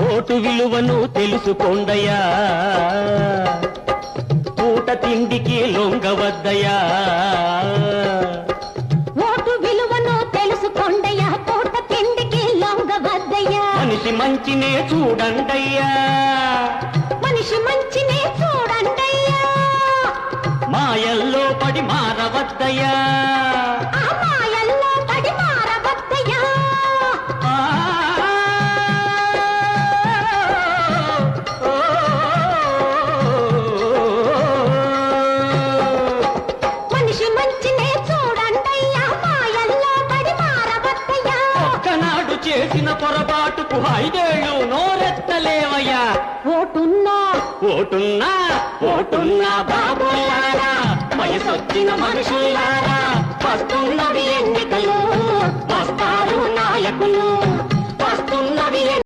Vote విలువను తెలుసుకోండయ్యా, పూట తిండికి లొంగవద్దయ్యా. ఓటు విలువను తెలుసుకోండయ్యా, పూట తిండికి లొంగవద్దయ్యా. మనిషి మంచినే చూడండయ్యా, మనిషి మంచినే చూడండయ్యా. మాయల్లో పడి మారవద్దయ్యా, ఆ మాయల్లో పడి మారవద్దయ్యా. మనిషి మంచినే చూడండయ్యా, మాయల్లో పడి మారవద్దయ్యా. ఒక్కనాడు చేసిన పొరపాటుకు 5 ఏళ్ళు నోరెత్తలేవయ్యా. ఓటున్నా ఓటున్నా ఓటున్నా బాబులారా, వయసొచ్చిన మనుషులారా, వస్తున్నవి ఎన్నికలు, వస్తారు నాయకులు.